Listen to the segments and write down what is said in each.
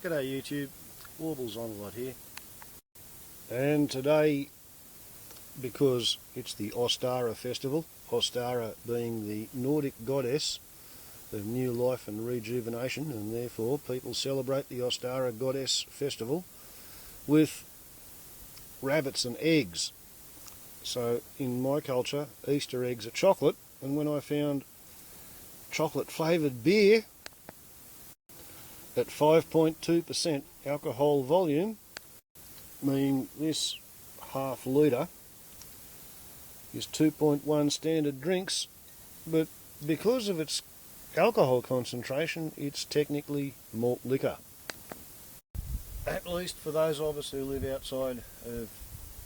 G'day YouTube, Warbles on a lot here. And today, because it's the Ostara festival, Ostara being the Nordic goddess of new life and rejuvenation, and therefore people celebrate the Ostara goddess festival with rabbits and eggs. So in my culture, Easter eggs are chocolate, and when I found chocolate flavoured beer at 5.2% alcohol volume, meaning this half litre is 2.1 standard drinks, but because of its alcohol concentration, it's technically malt liquor. At least for those of us who live outside of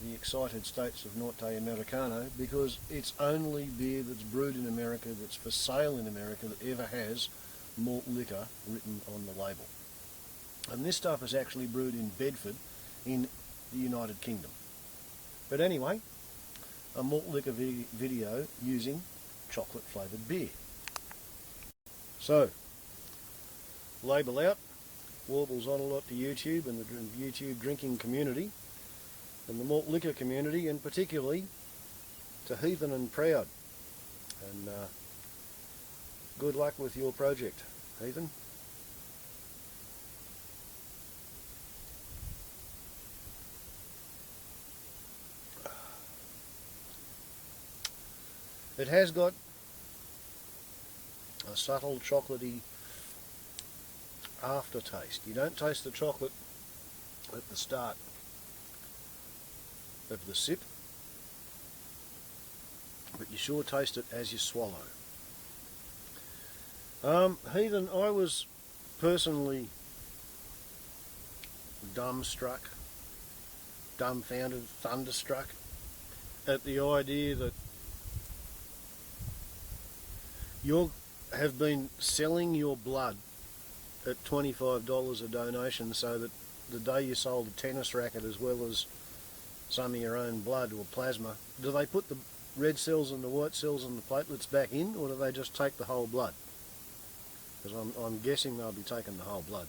the excited states of Norte Americano, because it's only beer that's brewed in America, that's for sale in America, that ever has malt liquor written on the label. And this stuff is actually brewed in Bedford in the United Kingdom. But anyway, a malt liquor video using chocolate flavoured beer. So, label out, Warbles on a lot to YouTube and the YouTube drinking community and the malt liquor community, and particularly to Heathen and Proud. And good luck with your project, Heathen. It has got a subtle chocolatey aftertaste. You don't taste the chocolate at the start of the sip, but you sure taste it as you swallow. Heathen, I was personally dumbfounded, thunderstruck at the idea that you have been selling your blood at $25 a donation, so that the day you sold a tennis racket as well as some of your own blood or plasma, do they put the red cells and the white cells and the platelets back in, or do they just take the whole blood? Because I'm guessing they'll be taking the whole blood.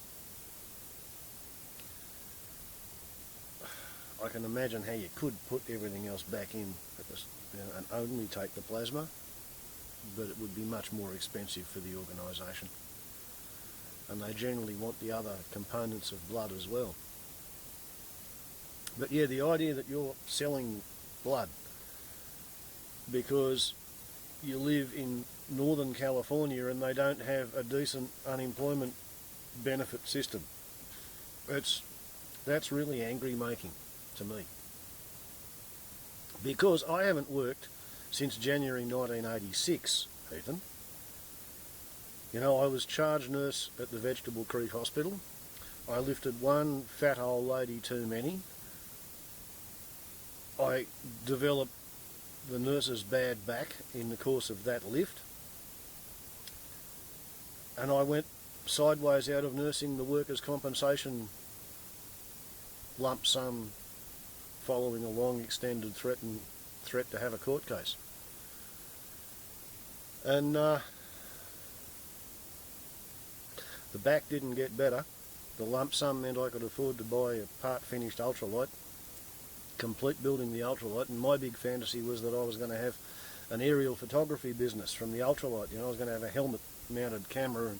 I can imagine how you could put everything else back in at this, and only take the plasma, but it would be much more expensive for the organisation. And they generally want the other components of blood as well. But yeah, the idea that you're selling blood because you live in Northern California and they don't have a decent unemployment benefit system, that's really angry making to me. Because I haven't worked since January 1986, Ethan. You know, I was charge nurse at the Vegetable Creek Hospital. I lifted one fat old lady too many. I developed the nurse's bad back in the course of that lift. And I went sideways out of nursing the workers' compensation lump sum following a long extended threat to have a court case. And the back didn't get better. The lump sum meant I could afford to buy a part finished ultralight, complete building the ultralight, and my big fantasy was that I was going to have an aerial photography business from the ultralight. You know, I was going to have a helmet mounted camera and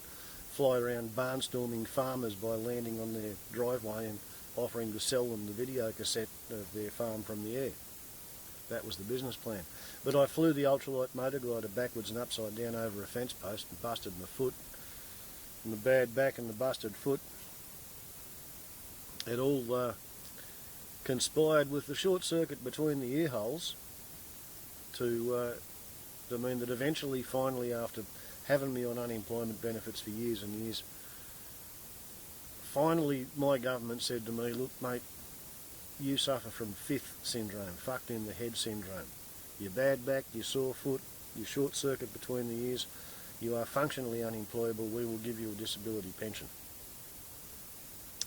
fly around barnstorming farmers by landing on their driveway and offering to sell them the video cassette of their farm from the air. That was the business plan. But I flew the ultralight motor glider backwards and upside down over a fence post and busted my foot. And the bad back and the busted foot, it all conspired with the short circuit between the ear holes to mean that eventually, finally, after having me on unemployment benefits for years and years, finally my government said to me, look mate, you suffer from fifth syndrome, fucked in the head syndrome. Your bad back, your sore foot, your short circuit between the ears, you are functionally unemployable, we will give you a disability pension.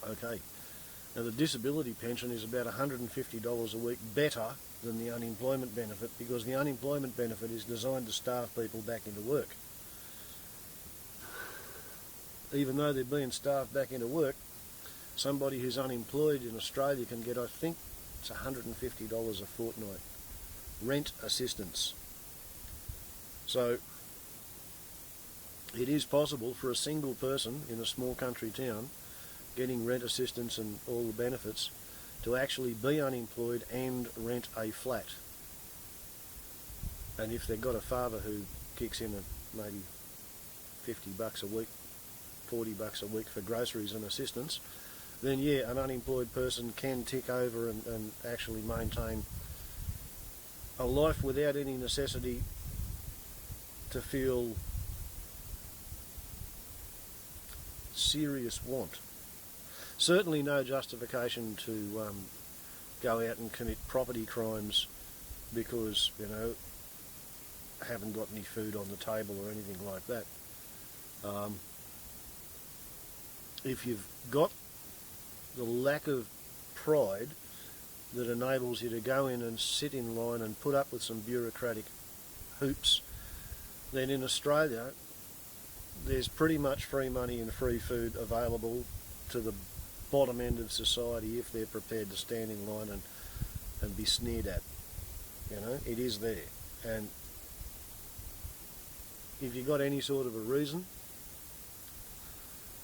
Okay, now the disability pension is about $150 a week better than the unemployment benefit, because the unemployment benefit is designed to starve people back into work. Even though they're being starved back into work, Somebody who's unemployed in Australia can get, I think it's $150 a fortnight rent assistance. So it is possible for a single person in a small country town getting rent assistance and all the benefits to actually be unemployed and rent a flat. And if they've got a father who kicks in maybe $50 a week, $40 a week for groceries and assistance, then yeah, an unemployed person can tick over and actually maintain a life without any necessity to feel serious want. Certainly no justification to go out and commit property crimes because, you know, haven't got any food on the table or anything like that. If you've got the lack of pride that enables you to go in and sit in line and put up with some bureaucratic hoops, then in Australia there's pretty much free money and free food available to the bottom end of society if they're prepared to stand in line and be sneered at. You know, it is there. And if you've got any sort of a reason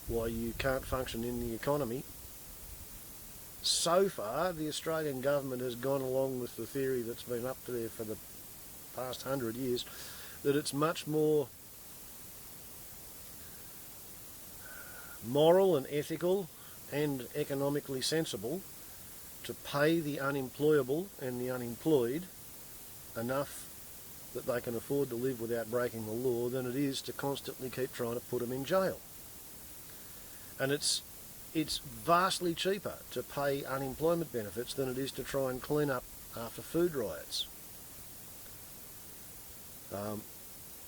why you can't function in the economy, so far the Australian government has gone along with the theory that's been up there for the past 100 years, that it's much more moral and ethical and economically sensible to pay the unemployable and the unemployed enough that they can afford to live without breaking the law than it is to constantly keep trying to put them in jail. And it's vastly cheaper to pay unemployment benefits than it is to try and clean up after food riots.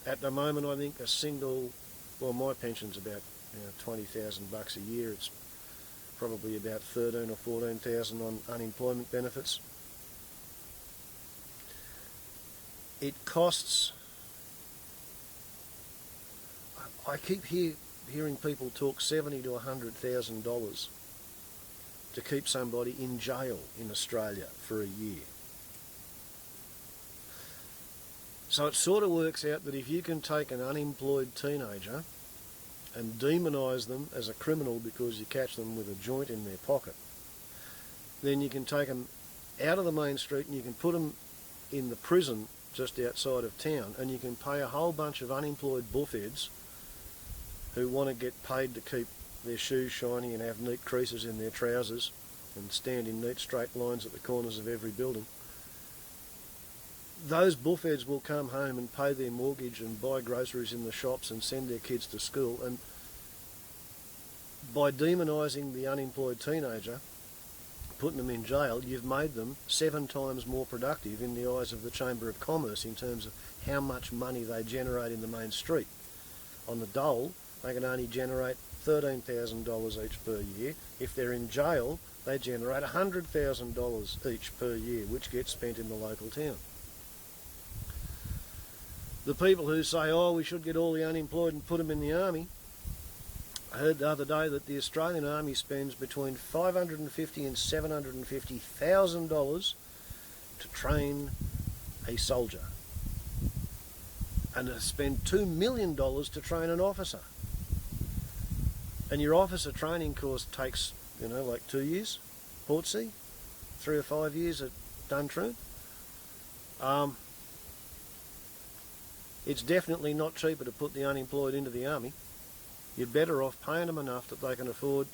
At the moment, I think a single, well, my pension's about $20,000 a year. It's probably about 13 or 14,000 on unemployment benefits. It costs, I keep hearing people talk $70,000 to $100,000 to keep somebody in jail in Australia for a year. So it sort of works out that if you can take an unemployed teenager and demonise them as a criminal because you catch them with a joint in their pocket, then you can take them out of the main street and you can put them in the prison just outside of town, and you can pay a whole bunch of unemployed buffheads who want to get paid to keep their shoes shiny and have neat creases in their trousers and stand in neat straight lines at the corners of every building. Those buffheads will come home and pay their mortgage and buy groceries in the shops and send their kids to school, and by demonising the unemployed teenager, putting them in jail, you've made them 7 times more productive in the eyes of the Chamber of Commerce in terms of how much money they generate in the main street. On the dole, they can only generate $13,000 each per year. If they're in jail, they generate $100,000 each per year, which gets spent in the local town. The people who say, oh, we should get all the unemployed and put them in the army, I heard the other day that the Australian Army spends between $550,000 and $750,000 to train a soldier, and to spend $2 million to train an officer. And your officer training course takes, like 2 years, Portsea, 3 or 5 years at Duntroon. It's definitely not cheaper to put the unemployed into the army. You're better off paying them enough that they can afford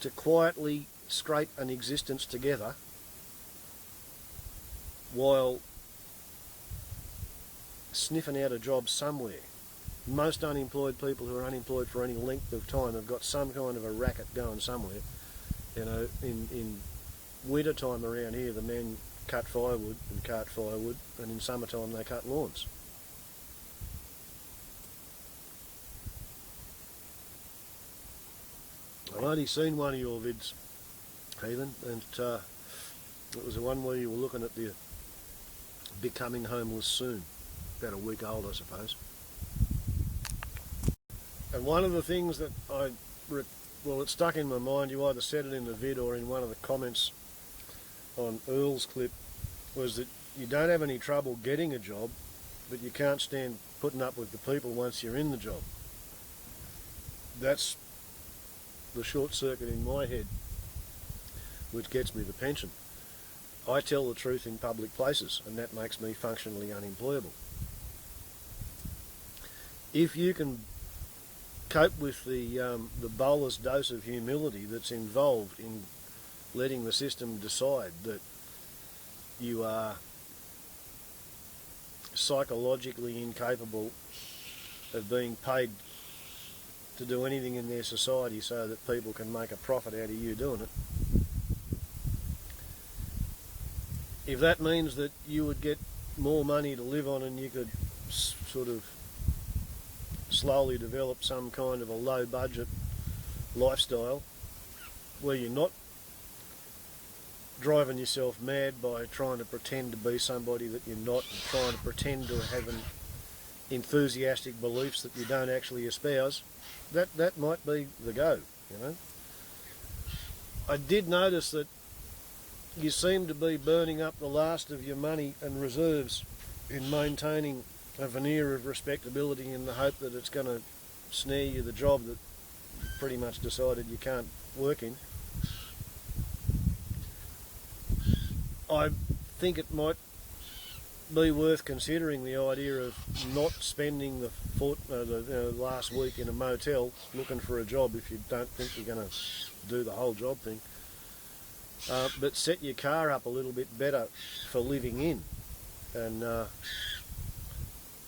to quietly scrape an existence together while sniffing out a job somewhere. Most unemployed people who are unemployed for any length of time have got some kind of a racket going somewhere. In winter time around here, the men cut firewood and cart firewood, and in summertime they cut lawns. I've only seen one of your vids, Heathen, and it was the one where you were looking at the becoming homeless soon, about a week old, I suppose. And one of the things that I well, it stuck in my mind. You either said it in the vid or in one of the comments on Earl's clip, was that you don't have any trouble getting a job, but you can't stand putting up with the people once you're in the job. That's the short circuit in my head, which gets me the pension. I tell the truth in public places, and that makes me functionally unemployable. If you can cope with the bolus dose of humility that's involved in letting the system decide that you are psychologically incapable of being paid to do anything in their society so that people can make a profit out of you doing it. If that means that you would get more money to live on and you could sort of slowly develop some kind of a low budget lifestyle where you're not driving yourself mad by trying to pretend to be somebody that you're not and trying to pretend to have enthusiastic beliefs that you don't actually espouse, that might be the go, you know. I did notice that you seem to be burning up the last of your money and reserves in maintaining a veneer of respectability in the hope that it's going to snare you the job that you've pretty much decided you can't work in. I think it might be worth considering the idea of not spending the last week in a motel looking for a job if you don't think you're going to do the whole job thing. But set your car up a little bit better for living in. And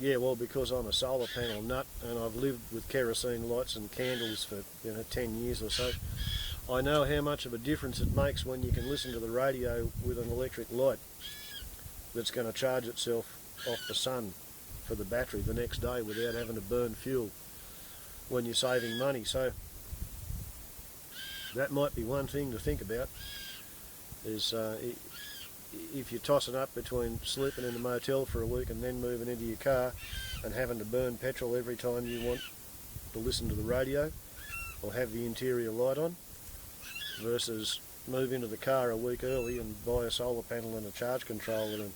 yeah, well, because I'm a solar panel nut and I've lived with kerosene lights and candles for 10 years or so, I know how much of a difference it makes when you can listen to the radio with an electric light that's going to charge itself off the sun for the battery the next day without having to burn fuel when you're saving money. So that might be one thing to think about, is if you're tossing up between sleeping in a motel for a week and then moving into your car and having to burn petrol every time you want to listen to the radio or have the interior light on, versus move into the car a week early and buy a solar panel and a charge controller and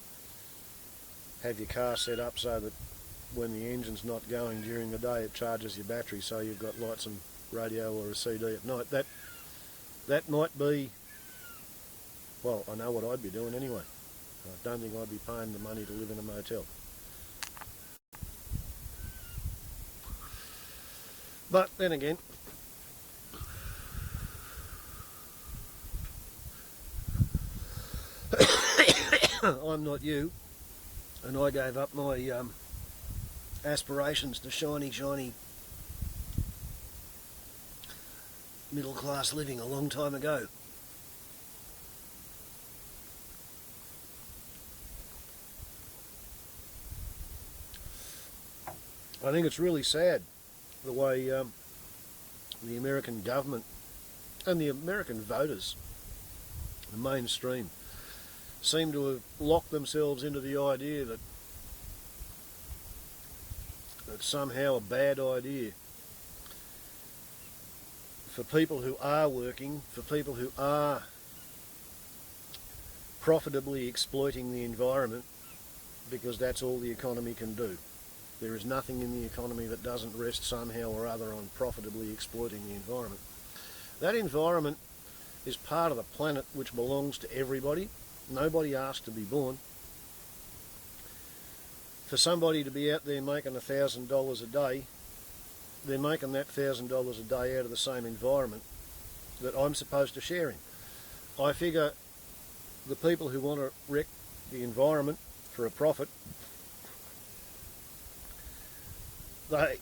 have your car set up so that when the engine's not going during the day it charges your battery so you've got lights and radio or a CD at night. That might be, well, I know what I'd be doing anyway. I don't think I'd be paying the money to live in a motel. But then again, I'm not you, and I gave up my aspirations to shiny middle class living a long time ago. I think it's really sad the way the American government and the American voters, the mainstream, seem to have locked themselves into the idea that it's somehow a bad idea for people who are working, for people who are profitably exploiting the environment, because that's all the economy can do. There is nothing in the economy that doesn't rest somehow or other on profitably exploiting the environment. That environment is part of the planet which belongs to everybody. Nobody asked to be born. For somebody to be out there making $1,000 a day, they're making that $1,000 a day out of the same environment that I'm supposed to share in. I figure the people who want to wreck the environment for a profit,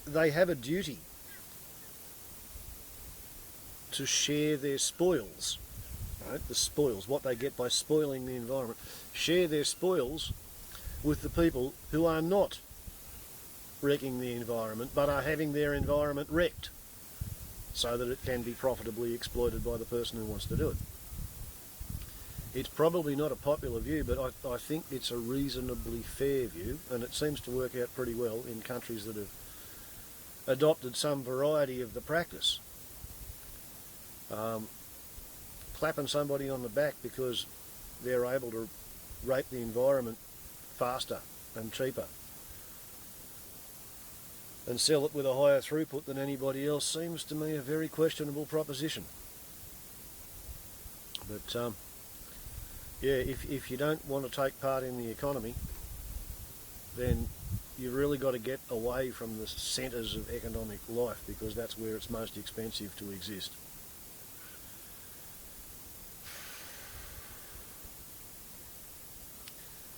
they have a duty to share their spoils. Right? The spoils, what they get by spoiling the environment. Share their spoils with the people who are not wrecking the environment but are having their environment wrecked so that it can be profitably exploited by the person who wants to do it. It's probably not a popular view, but I think it's a reasonably fair view, and it seems to work out pretty well in countries that have adopted some variety of the practice. Clapping somebody on the back because they're able to rape the environment faster and cheaper and sell it with a higher throughput than anybody else seems to me a very questionable proposition. But yeah, if you don't want to take part in the economy, then you've really got to get away from the centres of economic life, because that's where it's most expensive to exist.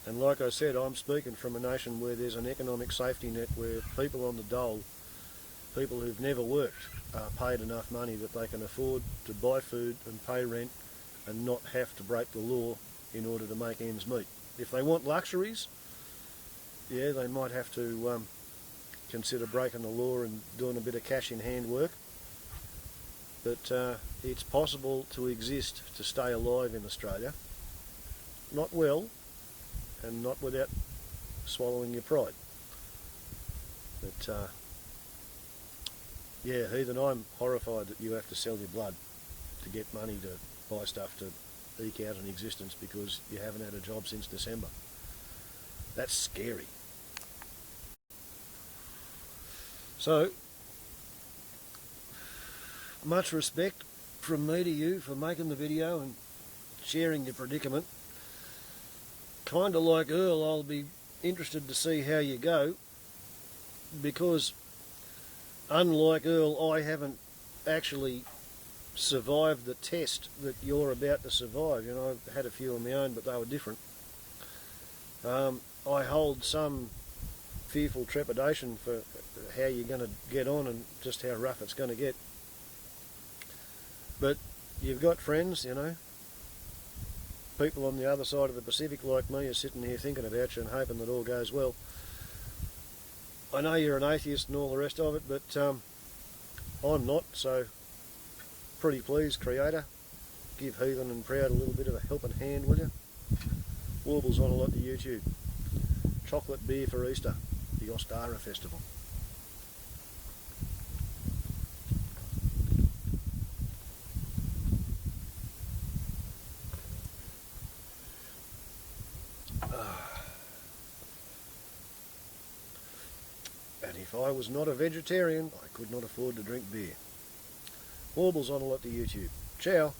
And like I said, I'm speaking from a nation where there's an economic safety net, where people on the dole, people who've never worked, are paid enough money that they can afford to buy food and pay rent and not have to break the law in order to make ends meet. If they want luxuries, yeah, they might have to consider breaking the law and doing a bit of cash in hand work. But it's possible to exist, to stay alive in Australia, not well, and not without swallowing your pride. But yeah, Heathen, I'm horrified that you have to sell your blood to get money to buy stuff to eke out an existence because you haven't had a job since December. That's scary. So, much respect from me to you for making the video and sharing your predicament. Kind of like Earl, I'll be interested to see how you go, because unlike Earl, I haven't actually survived the test that you're about to survive. You know, I've had a few on my own, but they were different. I hold some fearful trepidation for how you're going to get on and just how rough it's going to get. But you've got friends, you know. People on the other side of the Pacific like me are sitting here thinking about you and hoping that all goes well. I know you're an atheist and all the rest of it, but I'm not, so pretty please, Creator, give Heathen and Proud a little bit of a helping hand, will you? Warbles on a lot to YouTube. Chocolate beer for Easter, the Ostara Festival. And if I was not a vegetarian, I could not afford to drink beer. Warbles on a lot to YouTube. Ciao.